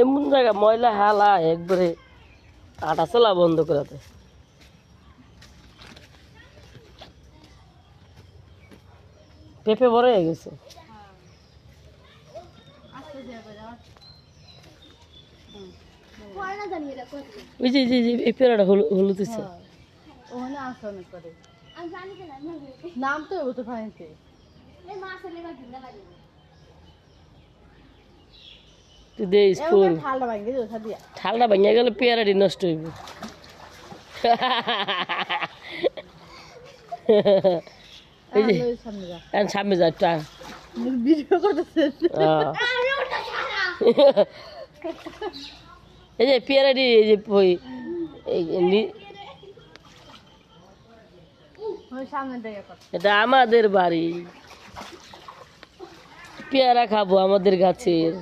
এমন জায়গা ময়লা হালা একবারে আটা চলা বন্ধ করাতে। পেঁপে বড় হয়ে গেছে। ওই যে এই পেয়ারাটা হলুদ হচ্ছে। নাম তো হতে পারে তুই দে স্কুল ঠান্ডা ঠান্ডা ভাঙিয়া গেলে পেয়ারাটি নষ্ট হইব। এই যে সামনে যা একটা ভিডিও করতেছে এই যে পেয়ারাটি এই যে এটা আমাদের বাড়ি, পেয়ারা খাবো আমাদের গাছের।